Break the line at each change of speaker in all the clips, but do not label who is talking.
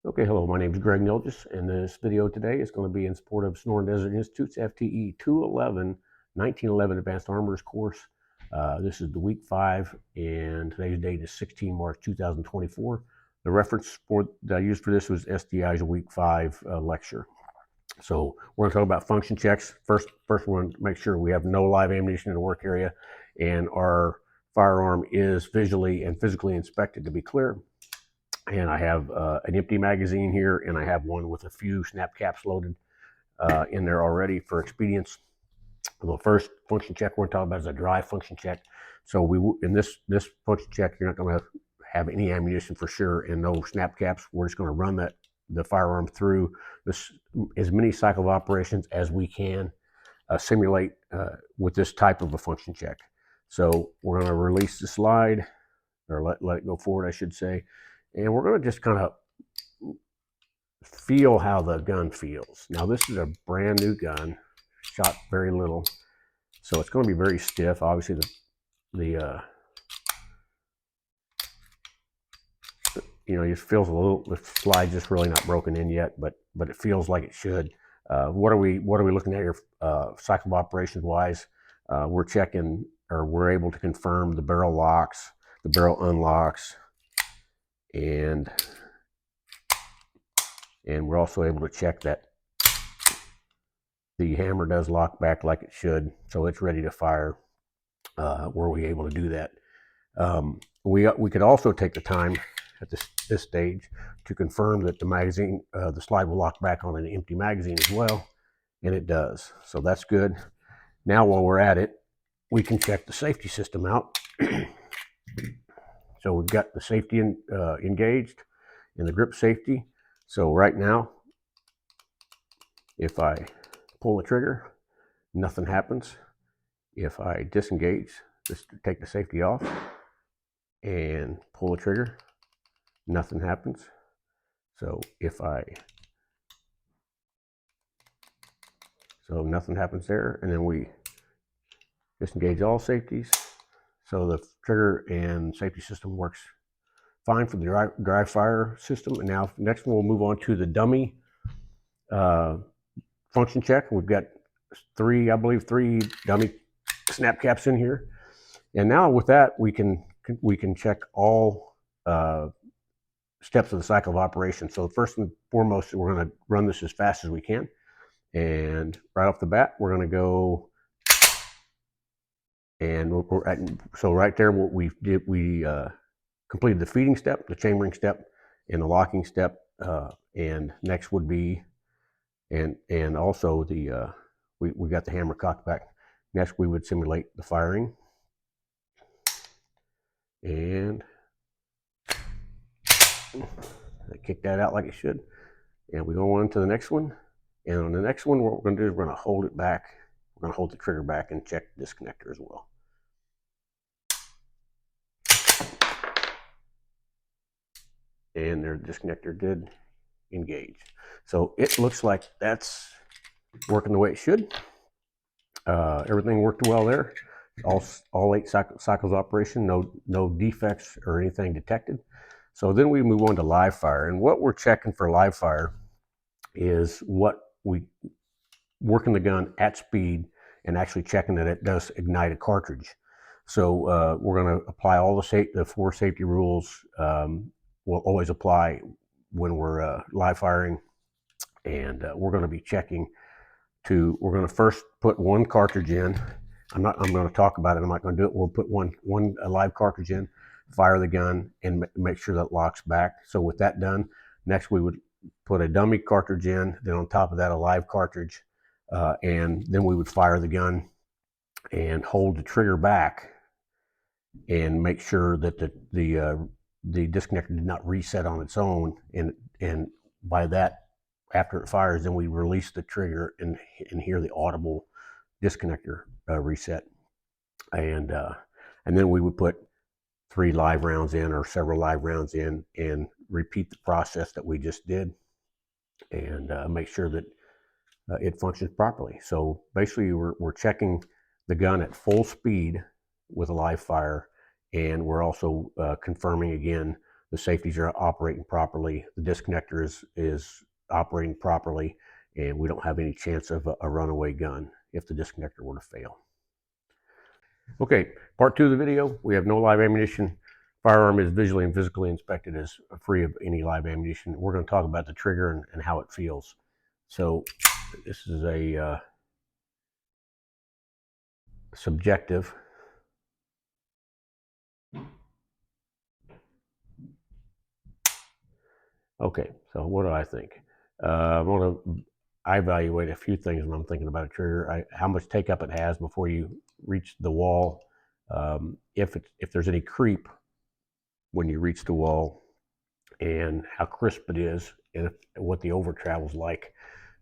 Okay, hello, my name is Greg Nilgis, and this video today is going to be in support of Sonoran Desert Institute's FTE 1911 Advanced Armorers course. This is the week 5, and today's date is 16 March 2024. The reference that I used for this was SDI's week 5 lecture. So we're going to talk about function checks. First we want to make sure we have no live ammunition in the work area, and our firearm is visually and physically inspected to be clear. And I have an empty magazine here, and I have one with a few snap caps loaded in there already for expedience. The first function check we're going to talk about is a dry function check. So in this function check, you're not going to have any ammunition for sure, and no snap caps. We're just going to run the firearm through as many cycle of operations as we can simulate with this type of a function check. So we're going to release the slide, or let it go forward, I should say. And we're going to just kind of feel how the gun feels. Now, this is a brand new gun, shot very little, so it's going to be very stiff. Obviously, it just feels a little. The slide's just really not broken in yet, but it feels like it should. What are we looking at here, cycle of operations wise? We're checking, or we're able to confirm the barrel locks, the barrel unlocks. And we're also able to check that the hammer does lock back like it should, so it's ready to fire. Were we able to do that? We could also take the time at this stage to confirm that the magazine, the slide will lock back on an empty magazine as well, and it does. So that's good. Now, while we're at it, we can check the safety system out. So we've got the safety engaged and the grip safety. So right now, if I pull the trigger, nothing happens. If I disengage, just take the safety off and pull the trigger, nothing happens. So nothing happens there, and then we disengage all safeties. So the trigger and safety system works fine for the dry fire system. And now next we'll move on to the dummy function check. We've got three dummy snap caps in here. And now with that, we can check all steps of the cycle of operation. So first and foremost, we're going to run this as fast as we can. And right off the bat, we're going to go. And so right there, what we completed the feeding step, the chambering step, and the locking step. And next would be, and also we got the hammer cocked back. Next, we would simulate the firing, and I kick that out like it should. And we go on to the next one. And on the next one, what we're going to do is we're going to hold it back. We're going to hold the trigger back and check the disconnector as well. And their disconnector did engage. So it looks like that's working the way it should. Everything worked well there. All 8 cycles of operation, no defects or anything detected. So then we move on to live fire. And what we're checking for live fire is what we working the gun at speed and actually checking that it does ignite a cartridge. So we're going to apply all the 4 safety rules. Will always apply when we're live firing, and we're going to be checking we're going to first put one cartridge in. I'm going to talk about it. I'm not going to do it. We'll put one live cartridge in, fire the gun, and make sure that it locks back. So with that done, next we would put a dummy cartridge in, then on top of that a live cartridge, and then we would fire the gun and hold the trigger back and make sure that the disconnector did not reset on its own, and by that, after it fires, then we release the trigger and hear the audible disconnector reset, and then we would put 3 live rounds in or several live rounds in and repeat the process that we just did, and make sure that it functions properly. So basically, we're checking the gun at full speed with a live fire, and we're also confirming again the safeties are operating properly, the disconnector is operating properly, and we don't have any chance of a runaway gun if the disconnector were to fail. Okay, part 2 of the video, we have no live ammunition. Firearm is visually and physically inspected as free of any live ammunition. We're going to talk about the trigger and how it feels. So this is a subjective. Okay, so what do I think? I evaluate a few things when I'm thinking about a trigger. How much take up it has before you reach the wall. If there's any creep when you reach the wall, and how crisp it is, and what the over travel's like.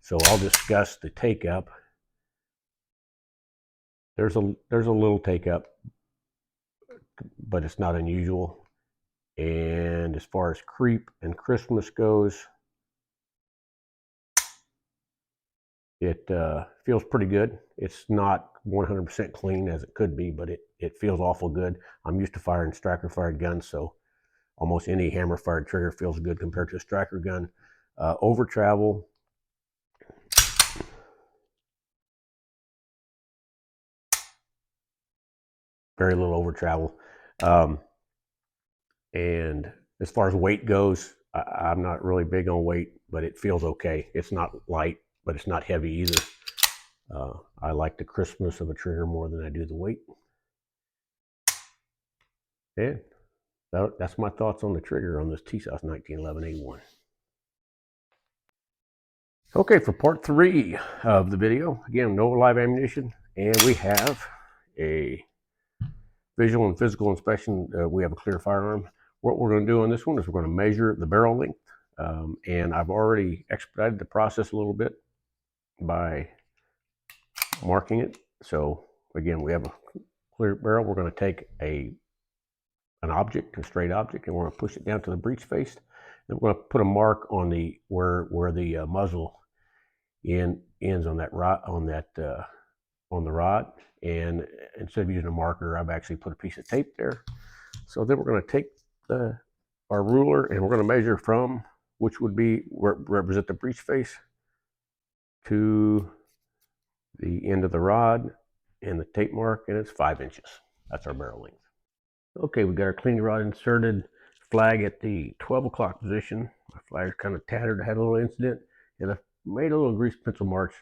So I'll discuss the take up. There's a little take up, but it's not unusual. And as far as creep and crispness goes, it feels pretty good. It's not 100% clean as it could be, but it feels awful good. I'm used to firing striker fired guns, so almost any hammer fired trigger feels good compared to a striker gun. Over travel, very little over travel. And as far as weight goes, I'm not really big on weight, but it feels okay. It's not light, but it's not heavy either. I like the crispness of a trigger more than I do the weight. And that's my thoughts on the trigger on this TSOS 1911A1. Okay, for part 3 of the video, again, no live ammunition, and we have a visual and physical inspection. We have a clear firearm. What we're going to do on this one is we're going to measure the barrel length, and I've already expedited the process a little bit by marking it. So again, we have a clear barrel. We're going to take an object, a straight object, and we're going to push it down to the breech face. And we're going to put a mark on the where the muzzle ends on that rod, on the rod. And instead of using a marker, I've actually put a piece of tape there. So then we're going to take our ruler, and we're going to measure from, which would be represent the breech face, to the end of the rod and the tape mark, and it's 5 inches. That's our barrel length. Okay, we got our cleaning rod inserted, flag at the 12 o'clock position. My flag's kind of tattered. I had a little incident, and I made a little grease pencil mark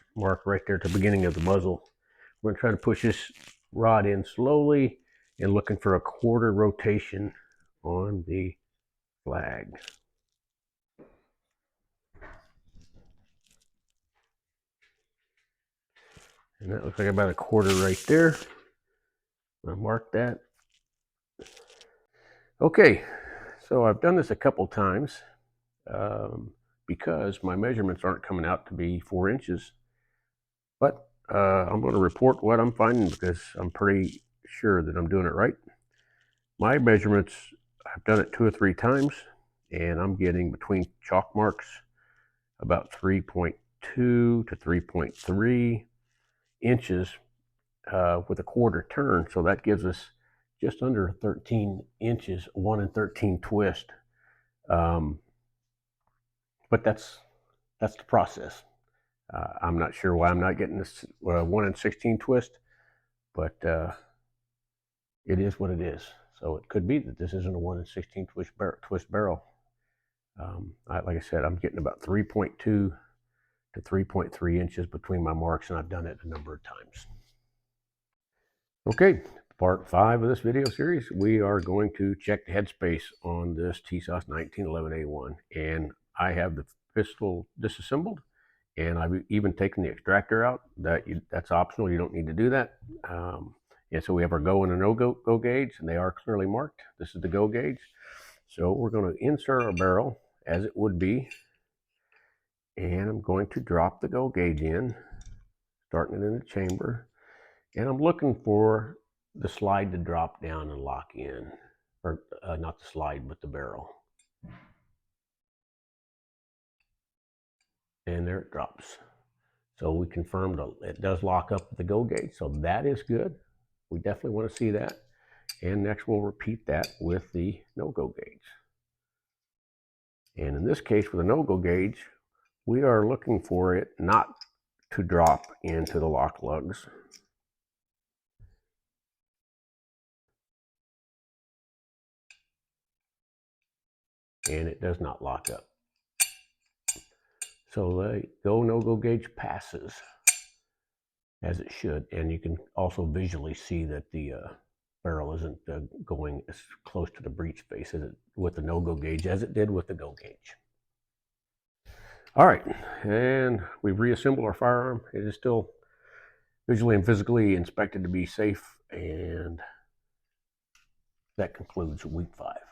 right there at the beginning of the muzzle. We're going to try to push this rod in slowly and looking for a quarter rotation on the flag. And that looks like about a quarter right there. I'll mark that. Okay, so I've done this a couple times because my measurements aren't coming out to be 4 inches. But I'm going to report what I'm finding because I'm pretty sure that I'm doing it right. My measurements, I've done it 2 or 3 times, and I'm getting between chalk marks about 3.2 to 3.3 inches with a quarter turn. So that gives us just under 13 inches, 1 in 13 twist. But that's the process. I'm not sure why I'm not getting this 1 in 16 twist, but it is what it is. So it could be that this isn't a 1 in 16 twist barrel. Like I said, I'm getting about 3.2 to 3.3 inches between my marks, and I've done it a number of times. Okay, part 5 of this video series, we are going to check the headspace on this TSOS 1911A1, and I have the pistol disassembled, and I've even taken the extractor out. That's optional. You don't need to do that. And so we have our go and a no-go gauge, and they are clearly marked. This is the go gauge. So we're going to insert our barrel as it would be, and I'm going to drop the go gauge in, starting it in the chamber, and I'm looking for the slide to drop down and lock in, or not the slide, but the barrel. And there it drops. So we confirmed it does lock up the go gauge, so that is good. We definitely want to see that. And next we'll repeat that with the no-go gauge. And in this case, with a no-go gauge, we are looking for it not to drop into the lock lugs. And it does not lock up. So the no-go gauge passes as it should, and you can also visually see that the barrel isn't going as close to the breech face as it, with the no-go gauge as it did with the go gauge. All right, and we've reassembled our firearm. It is still visually and physically inspected to be safe, and that concludes week 5.